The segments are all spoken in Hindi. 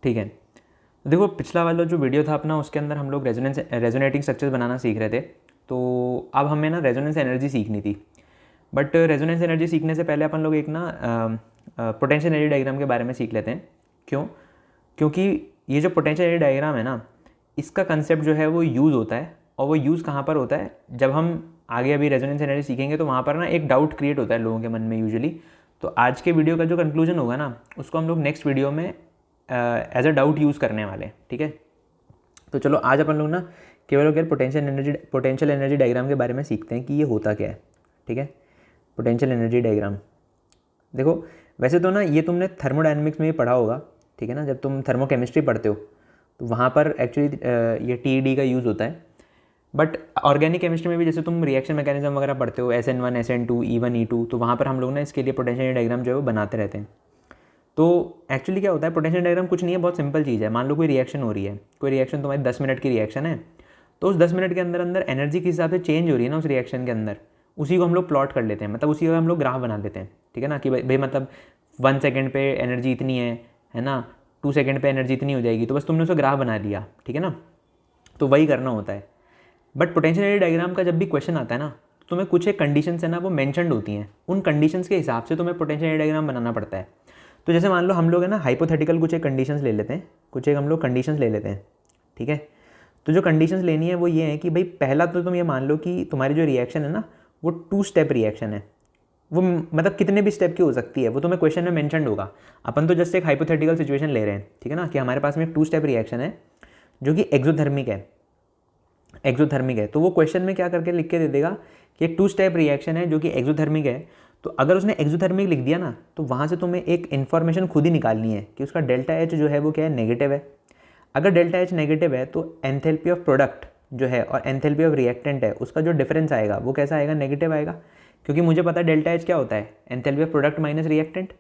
ठीक है। देखो पिछला वाला जो वीडियो था अपना, उसके अंदर हम लोग रेजोनेटिंग स्ट्रक्चर्स बनाना सीख रहे थे। तो अब हमें ना रेजोनेंस एनर्जी सीखनी थी। बट रेजोनेंस एनर्जी सीखने से पहले अपन लोग एक ना पोटेंशियल एनर्जी डायग्राम के बारे में सीख लेते हैं। क्यों? क्योंकि ये जो पोटेंशियल एनर्जी डायग्राम है ना, इसका कंसेप्ट जो है वो यूज़ होता है। और वो यूज़ कहाँ पर होता है? जब हम आगे अभी रेजोनेंस एनर्जी सीखेंगे तो वहाँ पर ना एक डाउट क्रिएट होता है लोगों के मन में यूजुअली। तो आज के वीडियो का जो कंक्लूजन होगा ना, उसको हम लोग नेक्स्ट वीडियो में एज अ डाउट यूज़ करने वाले हैं। ठीक है। तो चलो आज अपन लोग ना केवल और केवल पोटेंशियल एनर्जी डायग्राम के बारे में सीखते हैं कि ये होता क्या है। ठीक है। पोटेंशियल एनर्जी डायग्राम, देखो वैसे तो ना ये तुमने थर्मोडायनेमिक्स में भी पढ़ा होगा। ठीक है ना, जब तुम थर्मोकेमिस्ट्री पढ़ते हो तो वहाँ पर एक्चुअली ये TED का यूज़ होता है। बट ऑर्गेनिक केमिस्ट्री में भी जैसे तुम रिएक्शन मैकेनिज्म वगैरह पढ़ते हो, SN1 SN2 E1 E2, तो वहाँ पर हम लोग ना इसके लिए पोटेंशियल डायग्राम जो है वो बनाते रहते हैं। तो एक्चुअली क्या होता है, पोटेंशियल डायग्राम कुछ नहीं है, बहुत सिंपल चीज़ है। मान लो कोई रिएक्शन हो रही है, कोई रिएक्शन तुम्हारी 10 मिनट की रिएक्शन है, तो उस 10 मिनट के अंदर अंदर एनर्जी किस हिसाब से चेंज हो रही है ना उस रिएक्शन के अंदर, उसी को हम लोग प्लॉट कर लेते हैं। मतलब उसी का हम लोग ग्राफ बना लेते हैं। ठीक है ना, कि भाई मतलब 1 सेकेंड पे एनर्जी इतनी है ना, 2 सेकेंड पे एनर्जी इतनी हो जाएगी, तो बस तुमने उसका ग्राफ बना लिया। ठीक है ना, तो वही करना होता है। बट पोटेंशियल एनर्जी डायग्राम का जब भी क्वेश्चन आता है ना, तो तुम्हें कुछ एक कंडीशंस है ना वो मेंशन्ड होती हैं। उन कंडीशंस के हिसाब से तुम्हें पोटेंशियल एनर्जी डायग्राम बनाना पड़ता है। तो जैसे मान लो हम लोग है ना हाइपोथेटिकल कुछ एक कंडीशंस ले लेते हैं, कुछ एक हम लोग कंडीशंस ले लेते हैं। ठीक है। तो जो कंडीशंस लेनी है वो ये है कि भाई पहला तो तुम ये मान लो कि तुम्हारी जो रिएक्शन है ना वो 2 स्टेप रिएक्शन है। वो मतलब कितने भी स्टेप की हो सकती है, वो तुम्हें क्वेश्चन में मेंशन्ड होगा। अपन तो जस्ट एक हाइपोथेटिकल सिचुएशन ले रहे हैं। ठीक है ना, कि हमारे पास में एक 2 स्टेप रिएक्शन है जो कि एक्सोथर्मिक है। तो वो क्वेश्चन में क्या करके लिख के दे देगा कि एक 2 स्टेप रिएक्शन है जो कि एक्सोथर्मिक है। तो अगर उसने एक्सोथर्मिक लिख दिया ना, तो वहाँ से तुम्हें एक इन्फॉर्मेशन खुद ही निकालनी है कि उसका डेल्टा एच जो है वो क्या है, नेगेटिव है। अगर डेल्टा एच नेगेटिव है तो एंथैल्पी ऑफ प्रोडक्ट जो है और एंथैल्पी ऑफ रिएक्टेंट है, उसका जो डिफरेंस आएगा वो कैसा आएगा, नेगेटिव आएगा। क्योंकि मुझे पता है डेल्टा एच क्या होता है, enthalpy of product minus reactant.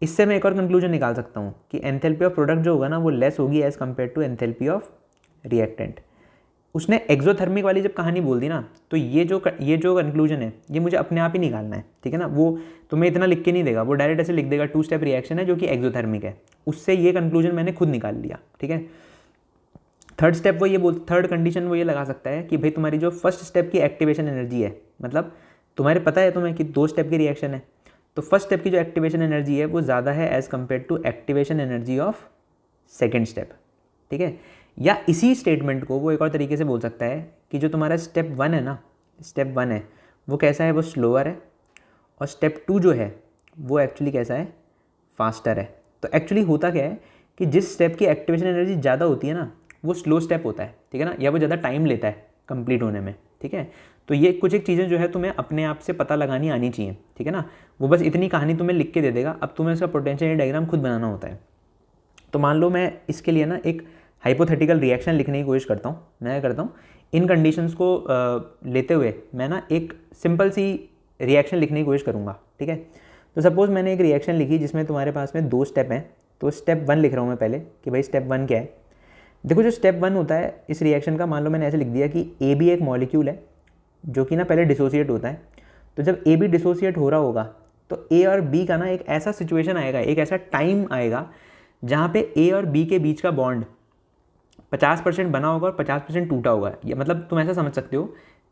इससे मैं एक और कंक्लूजन निकाल सकता हूँ कि एंथैल्पी ऑफ प्रोडक्ट जो होगा ना वो लेस होगी as compare to enthalpy of reactant. उसने एक्सोथर्मिक वाली जब कहानी बोल दी ना, तो ये जो कंक्लूजन है ये मुझे अपने आप ही निकालना है। ठीक है ना, वो तुम्हें इतना लिख के नहीं देगा, वो डायरेक्ट ऐसे लिख देगा 2 स्टेप रिएक्शन है जो कि एक्सोथर्मिक है। उससे ये कंक्लूजन मैंने खुद निकाल लिया। ठीक है। थर्ड कंडीशन वो ये लगा सकता है कि भाई तुम्हारी जो फर्स्ट स्टेप की एक्टिवेशन एनर्जी है, मतलब तुम्हारे पता है तुम्हें कि 2 स्टेप की रिएक्शन है, तो फर्स्ट स्टेप की जो एक्टिवेशन एनर्जी है वो ज़्यादा है as compare to activation energy of second step. ठीक है। या इसी स्टेटमेंट को वो एक और तरीके से बोल सकता है कि जो तुम्हारा स्टेप 1 है ना, स्टेप 1 है वो कैसा है, वो स्लोअर है, और स्टेप 2 जो है वो एक्चुअली कैसा है, फास्टर है। तो एक्चुअली होता क्या है कि जिस स्टेप की एक्टिवेशन एनर्जी ज़्यादा होती है ना वो स्लो स्टेप होता है। ठीक है ना, या वो ज़्यादा टाइम लेता है कंप्लीट होने में। ठीक है। तो ये कुछ एक चीज़ें जो है तुम्हें अपने आप से पता लगानी आनी चाहिए। ठीक है ना, वो बस इतनी कहानी तुम्हें लिख के दे देगा, अब तुम्हें उसका पोटेंशियल डायग्राम खुद बनाना होता है। तो मान लो मैं इसके लिए ना एक हाइपोथेटिकल रिएक्शन लिखने की कोशिश करता हूँ। मैं क्या करता हूँ, इन कंडीशंस को लेते हुए मैं ना एक सिंपल सी रिएक्शन लिखने की कोशिश करूँगा। ठीक है। तो सपोज़ मैंने एक रिएक्शन लिखी जिसमें तुम्हारे पास में 2 स्टेप हैं। तो स्टेप 1 लिख रहा हूँ मैं पहले कि भाई स्टेप 1 क्या है। देखो जो स्टेप 1 होता है इस रिएक्शन का, मान लो मैंने ऐसे लिख दिया कि ए बी एक मॉलिक्यूल है जो कि ना पहले डिसोसिएट होता है। तो जब ए बी डिसोसिएट हो रहा होगा तो ए और बी का ना एक ऐसा सिचुएशन आएगा, एक ऐसा टाइम आएगा जहाँ पे ए और बी के बीच का बॉन्ड 50% बना होगा और 50% टूटा होगा। ये मतलब तुम ऐसा समझ सकते हो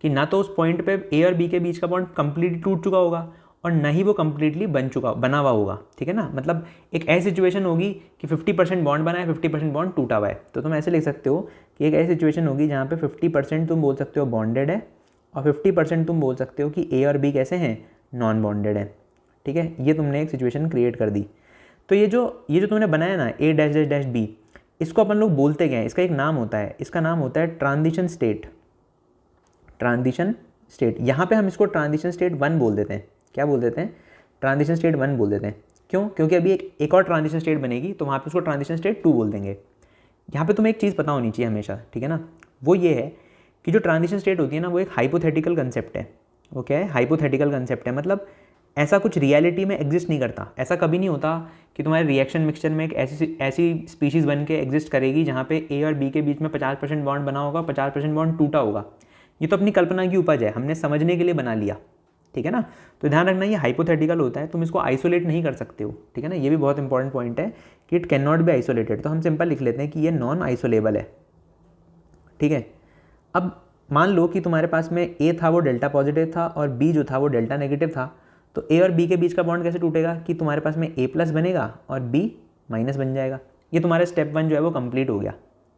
कि ना तो उस पॉइंट पे ए और बी के बीच का बॉन्ड कंप्लीटली टूट चुका होगा और ना ही वो कंप्लीटली बना हुआ होगा। ठीक है ना, मतलब एक ऐसी सिचुएशन होगी कि 50% बॉन्ड बना है, 50% बॉन्ड टूटा हुआ है। तो तुम ऐसे लिख सकते हो कि एक ऐसी सिचुएशन होगी जहाँ पे 50% तुम बोल सकते हो बॉन्डेड है और 50% तुम बोल सकते हो कि ए और बी कैसे हैं, नॉन बॉन्डेड है। ठीक है, ये तुमने एक सिचुएशन क्रिएट कर दी। तो ये जो तुमने बनाया ना ए डैश डैश डैश बी, इसको अपन लोग बोलते क्या है, इसका एक नाम होता है, इसका नाम होता है ट्रांजिशन स्टेट। ट्रांजिशन स्टेट, यहाँ पे हम इसको ट्रांजिशन स्टेट 1 बोल देते हैं। क्या बोल देते हैं, ट्रांजिशन स्टेट 1 बोल देते हैं। क्यों? क्योंकि अभी एक और ट्रांजिशन स्टेट बनेगी तो वहाँ पे उसको ट्रांजिशन स्टेट 2 बोल देंगे। यहाँ पे तुम्हें एक चीज़ पता होनी चाहिए हमेशा। ठीक है ना, वो ये है कि जो ट्रांजिशन स्टेट होती है ना वो एक हाइपोथेटिकल कंसेप्ट है। वो क्या है, हाइपोथेटिकल कंसेप्ट है। मतलब ऐसा कुछ रियलिटी में एग्जिस्ट नहीं करता। ऐसा कभी नहीं होता कि तुम्हारे रिएक्शन मिक्सचर में एक ऐसी स्पीशीज़ बन के एग्जिस्ट करेगी जहाँ पे ए और बी के बीच में 50% बॉन्ड बना होगा, 50% बॉन्ड टूटा होगा। ये तो अपनी कल्पना की उपज है, हमने समझने के लिए बना लिया। ठीक है ना। तो ध्यान रखना ये हाइपोथेटिकल होता है, तुम इसको आइसोलेट नहीं कर सकते हो, ठीक है ना। ये भी बहुत इंपॉर्टेंट पॉइंट है कि it can not be isolated. तो हम सिंपल लिख लेते हैं कि ये नॉन आइसोलेबल है, ठीक है। अब मान लो कि तुम्हारे पास में ए था वो डेल्टा पॉजिटिव था और बी जो था वो डेल्टा नेगेटिव था, तो ए और बी के बीच का बॉन्ड कैसे टूटेगा कि तुम्हारे पास में ए प्लस बनेगा और बी माइनस बन जाएगा। ये तुम्हारा स्टेप 1 जो है वो कंप्लीट हो गया,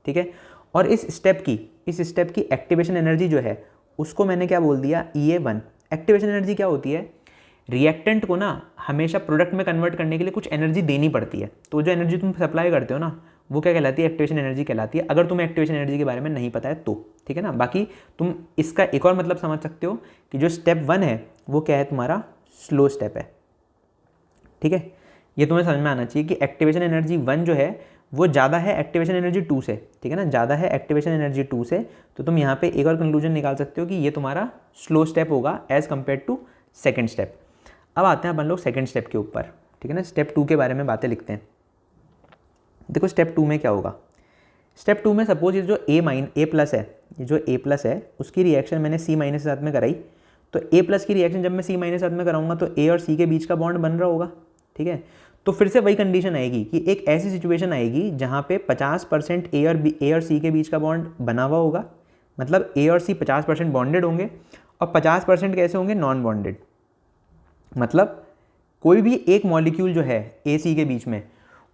ठीक है। और इस स्टेप की एक्टिवेशन एनर्जी जो है उसको मैंने क्या बोल दिया, EA1। एक्टिवेशन एनर्जी क्या होती है, रिएक्टेंट को ना हमेशा प्रोडक्ट में कन्वर्ट करने के लिए कुछ एनर्जी देनी पड़ती है, तो जो एनर्जी तुम सप्लाई करते हो ना वो क्या कहलाती है, एक्टिवेशन एनर्जी कहलाती है, अगर तुम्हें एक्टिवेशन एनर्जी के बारे में नहीं पता है तो, ठीक है ना। बाकी तुम इसका एक और मतलब समझ सकते हो कि जो स्टेप 1 है वो क्या है, तुम्हारा स्लो स्टेप है, ठीक है। ये तुम्हें समझ में आना चाहिए कि एक्टिवेशन एनर्जी 1 जो है वो ज़्यादा है एक्टिवेशन एनर्जी 2 से, ठीक है ना, ज़्यादा है एक्टिवेशन एनर्जी 2 से। तो तुम यहाँ पे एक और कंक्लूजन निकाल सकते हो कि ये तुम्हारा स्लो स्टेप होगा as compare to second step. अब आते हैं अपन लोग सेकेंड स्टेप के ऊपर, ठीक है ना। स्टेप 2 के बारे में बातें लिखते हैं। देखो स्टेप 2 में क्या होगा, स्टेप 2 में सपोज ये जो ए प्लस है, ये जो ए प्लस है उसकी रिएक्शन मैंने सी माइनस के साथ में कराई, तो ए प्लस की रिएक्शन जब मैं सी माइनस के साथ में कराऊंगा तो ए और सी के बीच का बॉन्ड बन रहा होगा, ठीक है। तो फिर से वही कंडीशन आएगी कि एक ऐसी सिचुएशन आएगी जहाँ पे 50% ए और सी के बीच का बॉन्ड बना हुआ होगा, मतलब ए और सी 50% बॉन्डेड होंगे और 50% कैसे होंगे, नॉन बॉन्डेड। मतलब कोई भी एक मॉलिक्यूल जो है ए सी के बीच में,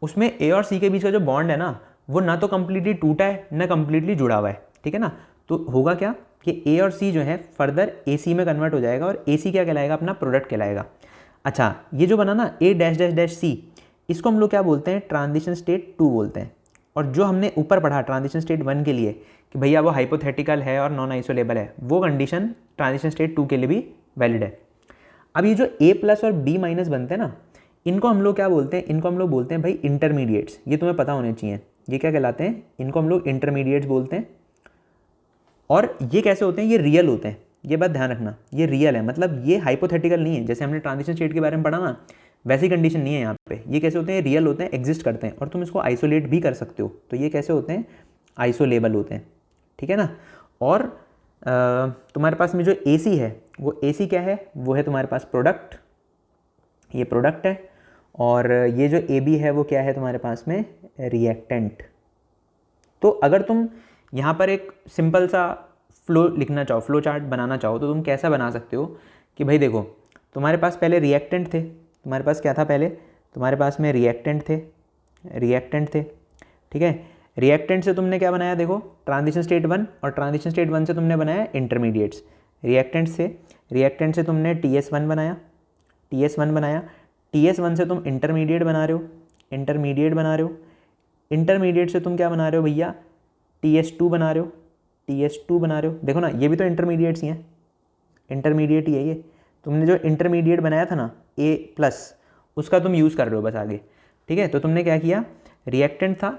उसमें ए और सी के बीच का जो बॉन्ड है ना वो ना तो कम्प्लीटली टूटा है ना कम्प्लीटली जुड़ा हुआ है, ठीक है ना। तो होगा क्या कि ए और सी जो है फर्दर ए सी में कन्वर्ट हो जाएगा और ए सी क्या कहलाएगा, अपना प्रोडक्ट कहलाएगा। अच्छा, ये जो बना ना ए डैश डैश डैश सी, इसको हम लोग क्या बोलते हैं, ट्रांजिशन स्टेट 2 बोलते हैं। और जो हमने ऊपर पढ़ा ट्रांजिशन स्टेट 1 के लिए कि भैया वो हाइपोथेटिकल है और नॉन आइसोलेबल है, वो कंडीशन ट्रांजिशन स्टेट 2 के लिए भी वैलिड है। अब ये जो ए प्लस और बी माइनस बनते हैं ना, इनको हम लोग क्या बोलते हैं, इनको हम लोग बोलते हैं भाई इंटरमीडिएट्स। ये तुम्हें पता होने चाहिए, ये क्या कहलाते हैं, इनको हम लोग इंटरमीडिएट्स बोलते हैं। और ये कैसे होते हैं, ये रियल होते हैं, ये बात ध्यान रखना, ये रियल है, मतलब ये हाइपोथेटिकल नहीं है। जैसे हमने ट्रांजिशन स्टेट के बारे में पढ़ा ना, वैसी कंडीशन नहीं है यहाँ पे। ये कैसे होते हैं, रियल होते हैं, एग्जिस्ट करते हैं और तुम इसको आइसोलेट भी कर सकते हो। तो ये कैसे होते हैं, आइसोलेबल होते हैं, ठीक है ना। और तुम्हारे पास में जो AC है वो AC क्या है, वो है तुम्हारे पास प्रोडक्ट, ये प्रोडक्ट है। और ये जो AB है वो क्या है तुम्हारे पास में, रिएक्टेंट। तो अगर तुम यहाँ पर एक सिंपल सा फ्लो लिखना चाहो, फ्लो चार्ट बनाना चाहो, तो तुम कैसा बना सकते हो कि भाई देखो तुम्हारे पास पहले रिएक्टेंट थे, तुम्हारे पास क्या था पहले, तुम्हारे पास में रिएक्टेंट थे, ठीक है। रिएक्टेंट से तुमने क्या बनाया, देखो ट्रांजिशन स्टेट 1, और ट्रांजिशन स्टेट 1 से तुमने बनाया इंटरमीडिएट्स। रिएक्टेंट से तुमने TS1 बनाया, TS1 से तुम इंटरमीडिएट बना रहे हो, इंटरमीडिएट से तुम क्या बना रहे हो भैया, TS2 बना रहे हो। देखो ना ये भी तो इंटरमीडिएट्स ही हैं, इंटरमीडिएट ही है ये। तुमने जो इंटरमीडिएट बनाया था ना A प्लस, उसका तुम यूज़ कर रहे हो बस आगे, ठीक है। तो तुमने क्या किया, रिएक्टेंट था,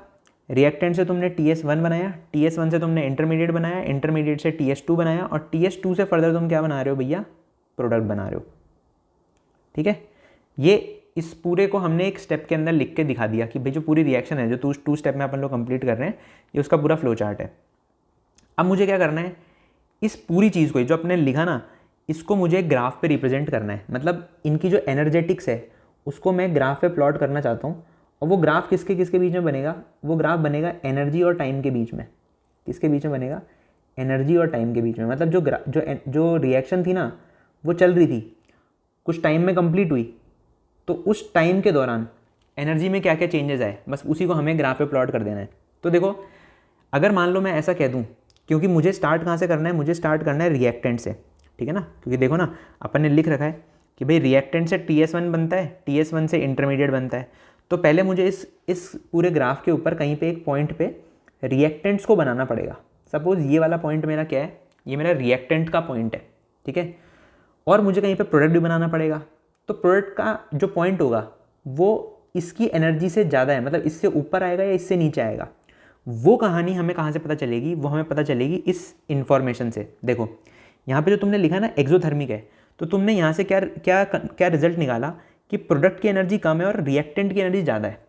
रिएक्टेंट से तुमने TS1 बनाया, TS1 से तुमने इंटरमीडिएट बनाया, इंटरमीडिएट से TS2 बनाया और TS2 से फर्दर तुम क्या बना रहे हो भैया, प्रोडक्ट बना रहे हो, ठीक है। ये इस पूरे को हमने एक स्टेप के अंदर लिख के दिखा दिया कि भाई जो पूरी रिएक्शन है जो 2 स्टेप में अपन लोग कंप्लीट कर रहे हैं, ये उसका पूरा फ्लो चार्ट है। अब मुझे क्या करना है, इस पूरी चीज़ को जो अपने लिखा ना, इसको मुझे ग्राफ पे रिप्रेजेंट करना है। मतलब इनकी जो एनर्जेटिक्स है उसको मैं ग्राफ पे प्लॉट करना चाहता हूँ। और वो ग्राफ किसके किसके बीच में बनेगा, वो ग्राफ बनेगा एनर्जी और टाइम के बीच में। किसके बीच में बनेगा, एनर्जी और टाइम के बीच में। मतलब जो रिएक्शन थी ना वो चल रही थी, कुछ टाइम में कंप्लीट हुई, तो उस टाइम के दौरान एनर्जी में क्या क्या चेंजेस आए, बस उसी को हमें ग्राफ पे प्लॉट कर देना है। तो देखो अगर मान लो मैं ऐसा कह दूँ, क्योंकि मुझे स्टार्ट कहाँ से करना है, मुझे स्टार्ट करना है रिएक्टेंट से, ठीक है ना। क्योंकि देखो ना अपन ने लिख रखा है कि भाई रिएक्टेंट से TS1 बनता है, TS1 से इंटरमीडिएट बनता है। तो पहले मुझे इस पूरे ग्राफ के ऊपर कहीं पे एक पॉइंट पे रिएक्टेंट्स को बनाना पड़ेगा। सपोज ये वाला पॉइंट मेरा क्या है, ये मेरा रिएक्टेंट का पॉइंट है, ठीक है। और मुझे कहीं पे प्रोडक्ट भी बनाना पड़ेगा। तो प्रोडक्ट का जो पॉइंट होगा वो इसकी एनर्जी से ज़्यादा है, मतलब इससे ऊपर आएगा या इससे नीचे आएगा। वो कहानी हमें कहाँ से पता चलेगी, वो हमें पता चलेगी इस इन्फॉर्मेशन से। देखो यहाँ पे जो तुमने लिखा ना एक्सोथर्मिक है, तो तुमने यहाँ से क्या क्या क्या रिजल्ट निकाला कि प्रोडक्ट की एनर्जी कम है और रिएक्टेंट की एनर्जी ज़्यादा है।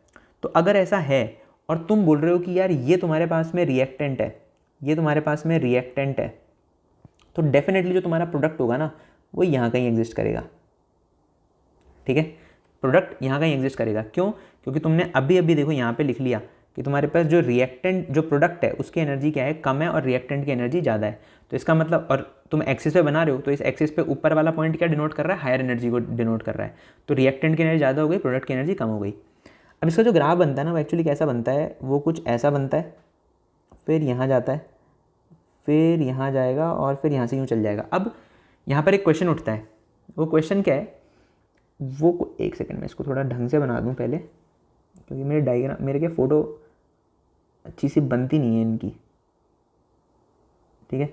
तो अगर ऐसा है और तुम बोल रहे हो कि यार ये तुम्हारे पास में रिएक्टेंट है, तो डेफिनेटली जो तुम्हारा प्रोडक्ट होगा ना वो यहाँ कहीं एग्जिस्ट करेगा, ठीक है। प्रोडक्ट यहाँ कहीं एग्जिस्ट करेगा, क्यों? क्योंकि तुमने अभी अभी देखो यहाँ पे लिख लिया कि तुम्हारे पास जो रिएक्टेंट जो प्रोडक्ट है उसकी एनर्जी क्या है, कम है, और रिएक्टेंट की एनर्जी ज़्यादा है। तो इसका मतलब, और तुम एक्सिस पे बना रहे हो तो इस एक्सिस पे ऊपर वाला पॉइंट क्या डिनोट कर रहा है, हायर एनर्जी को डिनोट कर रहा है। तो रिएक्टेंट की एनर्जी ज़्यादा हो गई, प्रोडक्ट की एनर्जी कम हो गई। अब इसका जो ग्राफ बनता है ना वो एक्चुअली कैसा बनता है, वो कुछ ऐसा बनता है, फिर यहाँ जाता है, फिर यहाँ जाएगा, और फिर यहाँ से यूँ चल जाएगा। अब यहाँ पर एक क्वेश्चन उठता है, वो क्वेश्चन क्या है, वो एक सेकंड में इसको थोड़ा ढंग से बना दूँ पहले, क्योंकि मेरे डायग्राम, मेरे क्या फ़ोटो अच्छी सी बनती नहीं है इनकी, ठीक है।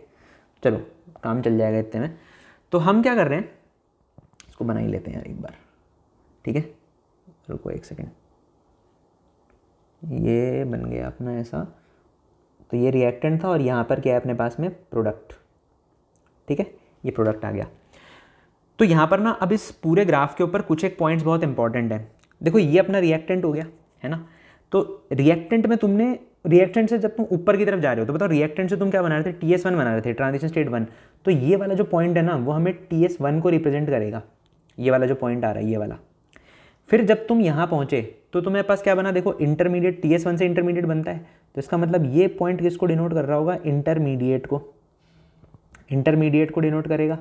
चलो काम चल जाएगा इतने में। तो हम क्या कर रहे हैं, इसको बना ही लेते हैं यार एक बार, ठीक है। रुको एक सेकंड, ये बन गया अपना ऐसा। तो ये रिएक्टेंट था और यहाँ पर क्या है अपने पास में, प्रोडक्ट, ठीक है। ये प्रोडक्ट आ गया। तो यहाँ पर ना अब इस पूरे ग्राफ के ऊपर कुछ एक पॉइंट्स बहुत इंपॉर्टेंट है। देखो ये अपना रिएक्टेंट हो गया, है ना। तो रिएक्टेंट में तुमने, रिएक्टेंट से जब तुम ऊपर की तरफ जा रहे हो तो बताओ रिएक्टेंट से तुम क्या बना रहे थे, TS1 बना रहे थे, ट्रांजिशन स्टेट 1। तो ये वाला जो पॉइंट है ना वो हमें TS1 को रिप्रेजेंट करेगा, ये वाला जो पॉइंट आ रहा है ये वाला। फिर जब तुम यहाँ पहुँचे तो तुम्हारे पास क्या बना, देखो इंटरमीडिएट, TS1 से इंटरमीडिएट बनता है। तो इसका मतलब ये पॉइंट किसको डिनोट कर रहा होगा, इंटरमीडिएट को, इंटरमीडिएट को डिनोट करेगा।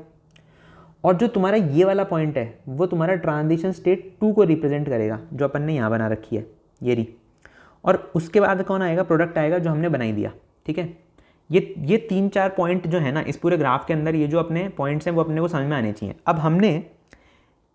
और जो तुम्हारा ये वाला पॉइंट है वो तुम्हारा ट्रांजिशन स्टेट 2 को रिप्रेजेंट करेगा, जो अपन ने यहाँ बना रखी है ये रही। और उसके बाद कौन आएगा, प्रोडक्ट आएगा, जो हमने बनाई दिया, ठीक है। ये 3-4 पॉइंट जो है ना इस पूरे ग्राफ के अंदर, ये जो अपने पॉइंट्स हैं वो अपने को समझ में आने चाहिए। अब हमने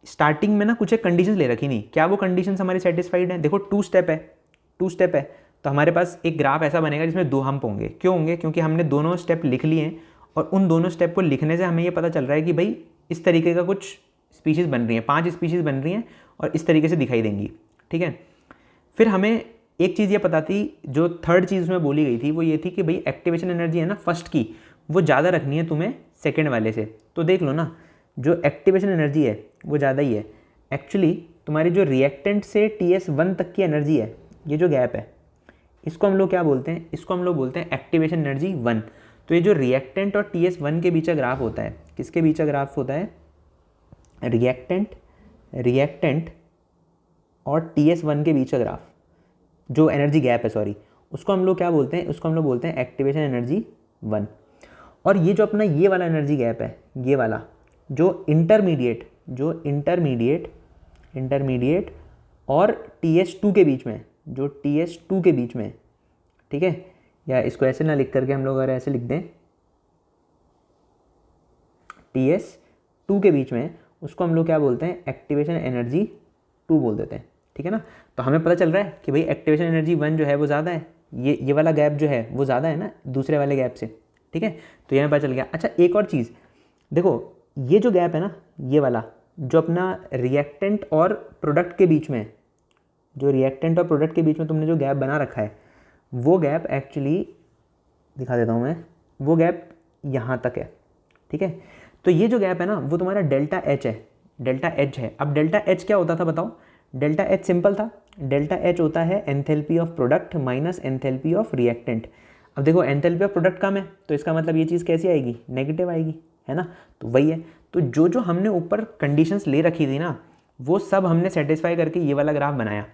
स्टार्टिंग में ना कुछ एक कंडीशंस ले रखी, नहीं क्या वो कंडीशंस हमारी सेटिस्फाइड है। देखो 2 स्टेप है, 2 स्टेप है, तो हमारे पास एक ग्राफ ऐसा बनेगा जिसमें 2 हम्प होंगे। क्यों होंगे, क्योंकि हमने दोनों स्टेप लिख लिए हैं, और उन दोनों स्टेप को लिखने से हमें ये पता चल रहा है कि भाई इस तरीके का कुछ स्पीशीज़ बन रही हैं, 5 स्पीशीज़ बन रही हैं और इस तरीके से दिखाई देंगी, ठीक है। फिर हमें एक चीज़ ये पता थी, जो थर्ड चीज़ उसमें बोली गई थी वो ये थी कि भाई एक्टिवेशन एनर्जी है ना फर्स्ट की, वो ज़्यादा रखनी है तुम्हें सेकेंड वाले से। तो देख लो ना, जो एक्टिवेशन एनर्जी है वो ज़्यादा ही है। एक्चुअली तुम्हारी जो रिएक्टेंट से TS1 तक की एनर्जी है, ये जो गैप है, इसको हम लोग क्या बोलते हैं, इसको हम लोग बोलते हैं एक्टिवेशन एनर्जी 1। तो ये जो रिएक्टेंट और TS1 के बीच का ग्राफ होता है, किसके बीच का ग्राफ होता है, रिएक्टेंट और TS1 के बीच का ग्राफ, जो एनर्जी गैप है, सॉरी, उसको हम लोग क्या बोलते हैं, उसको हम लोग बोलते हैं एक्टिवेशन एनर्जी 1। और ये जो अपना ये वाला एनर्जी गैप है, ये वाला जो इंटरमीडिएट और TS2 के बीच में, जो TS2 के बीच में, ठीक है। या इसको ऐसे ना लिख करके हम लोग अगर ऐसे लिख दें, TS2 के बीच में, उसको हम लोग क्या बोलते हैं, एक्टिवेशन एनर्जी 2 बोल देते हैं, ठीक है ना। तो हमें पता चल रहा है कि भाई एक्टिवेशन एनर्जी 1 जो है वो ज़्यादा है, ये वाला गैप जो है वो ज़्यादा है ना दूसरे वाले गैप से, ठीक है। तो ये हमें पता चल गया। अच्छा एक और चीज़ देखो, ये जो गैप है ना, ये वाला जो अपना रिएक्टेंट और प्रोडक्ट के बीच में, जो रिएक्टेंट और प्रोडक्ट के बीच में तुमने जो गैप बना रखा है, वो गैप एक्चुअली दिखा देता हूँ मैं, वो गैप यहाँ तक है, ठीक है। तो ये जो गैप है ना वो तुम्हारा डेल्टा एच है, डेल्टा एच है। अब डेल्टा एच क्या होता था बताओ, डेल्टा एच सिंपल था, डेल्टा एच होता है enthalpy of product minus enthalpy of reactant. अब देखो एंथैल्पी ऑफ प्रोडक्ट कम है तो इसका मतलब ये चीज़ कैसी आएगी, नेगेटिव आएगी, है ना। तो वही है, तो जो हमने ऊपर कंडीशंस ले रखी थी ना वो सब हमने सेटिस्फाई करके ये वाला ग्राफ बनाया,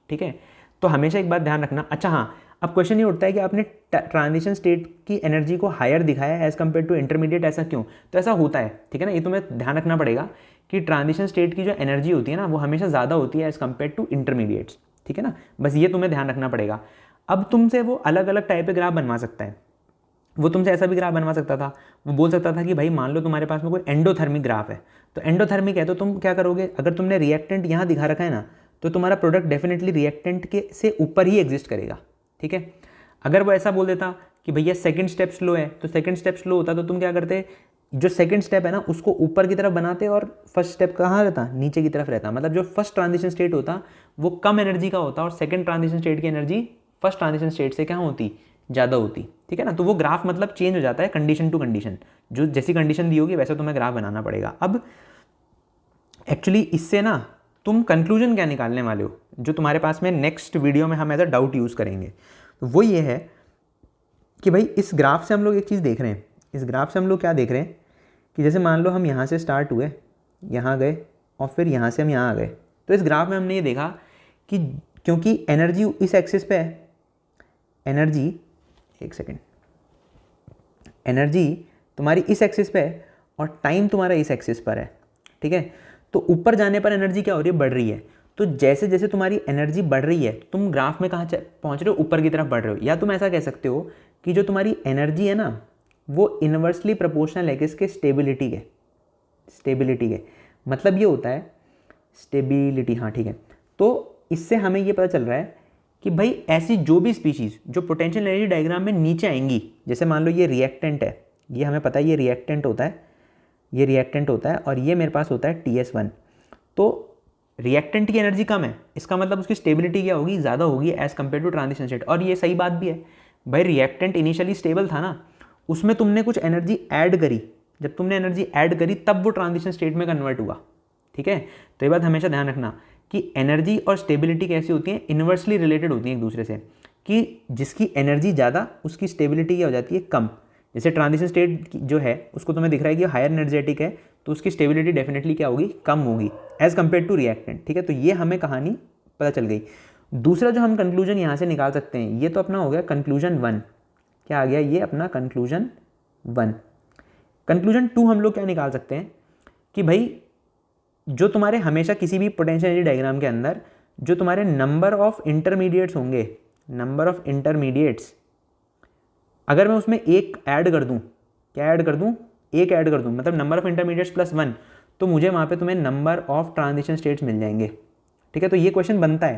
ठीक है। तो हमेशा एक बात ध्यान रखना। अच्छा हाँ, अब क्वेश्चन ये उठता है कि आपने ट्रांजिशन स्टेट की एनर्जी को हायर दिखाया है एज़ कम्पेयर टू इंटरमीडिएट, ऐसा क्यों? तो ऐसा होता है, ठीक है ना। ये तुम्हें ध्यान रखना पड़ेगा कि ट्रांजिशन स्टेट की जो एनर्जी होती है ना वो हमेशा ज़्यादा होती है एज़ कम्पेयर टू इंटरमीडिएट्स, ठीक है ना। बस ये तुम्हें ध्यान रखना पड़ेगा। अब तुमसे वो अलग अलग टाइप के ग्राफ बनवा सकता है, वो तुमसे ऐसा भी ग्राफ बनवा सकता था, वो बोल सकता था कि भाई मान लो तुम्हारे पास में कोई एंडोथर्मिक ग्राफ है, तो एंडोथर्मिक है तो तुम क्या करोगे, अगर तुमने रिएक्टेंट यहाँ दिखा रखा है ना तो तुम्हारा प्रोडक्ट डेफिनेटली रिएक्टेंट के से ऊपर ही एग्जिस्ट करेगा, ठीक है। अगर वो ऐसा बोल देता कि भैया सेकंड स्टेप स्लो है, तो सेकंड स्टेप स्लो होता तो तुम क्या करते, जो सेकंड स्टेप है ना उसको ऊपर की तरफ बनाते और फर्स्ट स्टेप कहाँ रहता, नीचे की तरफ रहता। मतलब जो फर्स्ट ट्रांजिशन स्टेट होता वो कम एनर्जी का होता और सेकंड ट्रांजिशन स्टेट की एनर्जी फर्स्ट ट्रांजिशन स्टेट से क्या होती, ज़्यादा होती, ठीक है ना। तो वो ग्राफ मतलब चेंज हो जाता है कंडीशन टू कंडीशन, जो जैसी कंडीशन दी होगी वैसा तुम्हें ग्राफ बनाना पड़ेगा। अब एक्चुअली इससे ना तुम कंक्लूजन क्या निकालने वाले हो, जो तुम्हारे पास में नेक्स्ट वीडियो में हम एज अ डाउट यूज़ करेंगे, तो वो ये है कि भाई इस ग्राफ से हम लोग एक चीज़ देख रहे हैं, इस ग्राफ से हम लोग क्या देख रहे हैं कि जैसे मान लो हम यहाँ से स्टार्ट हुए, यहाँ गए और फिर यहाँ से हम यहाँ आ गए। तो इस ग्राफ में हमने ये देखा कि क्योंकि एनर्जी इस एक्सिस पे है, एनर्जी, एक सेकेंड, एनर्जी तुम्हारी इस एक्सिस पे है और टाइम तुम्हारा इस एक्सिस पर है, ठीक है। तो ऊपर जाने पर एनर्जी क्या हो रही है, बढ़ रही है। तो जैसे जैसे तुम्हारी एनर्जी बढ़ रही है तुम ग्राफ में कहाँ पहुँच रहे हो, ऊपर की तरफ बढ़ रहे हो। या तुम ऐसा कह सकते हो कि जो तुम्हारी एनर्जी है ना वो इन्वर्सली प्रोपोर्शनल है किसके, स्टेबिलिटी के, स्टेबिलिटी के। मतलब ये होता है स्टेबिलिटी, हाँ ठीक है। तो इससे हमें ये पता चल रहा है कि भाई ऐसी जो भी स्पीशीज़ जो पोटेंशियल एनर्जी डायग्राम में नीचे आएंगी, जैसे मान लो ये रिएक्टेंट है, ये हमें पता है ये रिएक्टेंट होता है, ये रिएक्टेंट होता है और ये मेरे पास होता है TS1। तो रिएक्टेंट की एनर्जी कम है, इसका मतलब उसकी स्टेबिलिटी क्या होगी, ज़्यादा होगी as compare to transition state. और ये सही बात भी है भाई, रिएक्टेंट इनिशियली स्टेबल था ना, उसमें तुमने कुछ एनर्जी ऐड करी, जब तुमने एनर्जी ऐड करी तब वो ट्रांजिशन स्टेट में कन्वर्ट हुआ, ठीक है। तो ये बात हमेशा ध्यान रखना कि एनर्जी और स्टेबिलिटी कैसी होती हैं, इन्वर्सली रिलेटेड होती हैं एक दूसरे से, कि जिसकी एनर्जी ज़्यादा उसकी स्टेबिलिटी क्या हो जाती है, कम। जैसे ट्रांजिशन स्टेट जो है उसको तुम्हें दिख रहा है कि हायर एनर्जेटिक है, तो उसकी स्टेबिलिटी डेफिनेटली क्या होगी, कम होगी एज़ कम्पेयर टू रिएक्टेंट, ठीक है। तो ये हमें कहानी पता चल गई। दूसरा जो हम कंक्लूजन यहाँ से निकाल सकते हैं, ये तो अपना हो गया कंक्लूजन 1, क्या आ गया ये अपना कंक्लूजन 1। कंक्लूजन 2 हम लोग क्या निकाल सकते हैं कि भाई जो तुम्हारे हमेशा किसी भी पोटेंशियल एनर्जी डायग्राम के अंदर जो तुम्हारे नंबर ऑफ इंटरमीडिएट्स होंगे, नंबर ऑफ इंटरमीडिएट्स, अगर मैं उसमें एक ऐड कर दूं, क्या ऐड कर दूं, एक ऐड कर दूं, मतलब नंबर ऑफ इंटरमीडिएट्स प्लस 1, तो मुझे वहाँ पे तुम्हें नंबर ऑफ ट्रांजिशन स्टेट्स मिल जाएंगे, ठीक है। तो ये क्वेश्चन बनता है,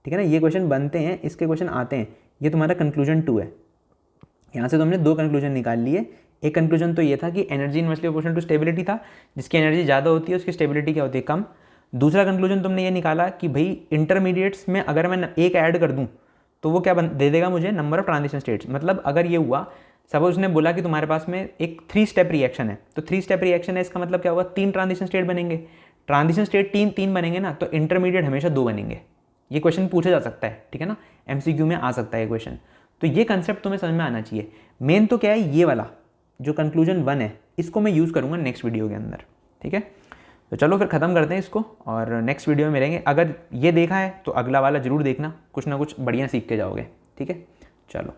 ठीक है ना, ये क्वेश्चन बनते हैं, इसके क्वेश्चन आते हैं। ये तुम्हारा कंक्लूजन 2 है। यहाँ से तुमने 2 कंक्लूजन निकाल लिए। एक कंक्लूजन तो ये था कि energy inversely proportional to stability था, जिसकी एनर्जी ज़्यादा होती है उसकी स्टेबिलिटी क्या होती है, कम। दूसरा कंक्लूजन तुमने ये निकाला कि भाई इंटरमीडिएट्स में अगर मैं एक ऐड कर दूं तो वो क्या दे देगा मुझे, नंबर ऑफ ट्रांजिशन स्टेट्स। मतलब अगर ये हुआ, सपोज उसने बोला कि तुम्हारे पास में एक 3 स्टेप रिएक्शन है, तो 3 स्टेप रिएक्शन है, इसका मतलब क्या होगा, 3 ट्रांजिशन स्टेट बनेंगे। ट्रांजिशन स्टेट 3 बनेंगे ना, तो इंटरमीडिएट हमेशा 2 बनेंगे। ये क्वेश्चन पूछा जा सकता है, ठीक है ना, MCQ में आ सकता है ये क्वेश्चन। तो ये कंसेप्ट तुम्हें समझ में आना चाहिए। मेन तो क्या है, ये वाला जो कंक्लूजन 1 है, इसको मैं यूज़ करूँगा नेक्स्ट वीडियो के अंदर, ठीक है। तो चलो फिर ख़त्म करते हैं इसको और नेक्स्ट वीडियो में मिलेंगे। अगर ये देखा है तो अगला वाला ज़रूर देखना, कुछ ना कुछ बढ़िया सीख के जाओगे, ठीक है। चलो।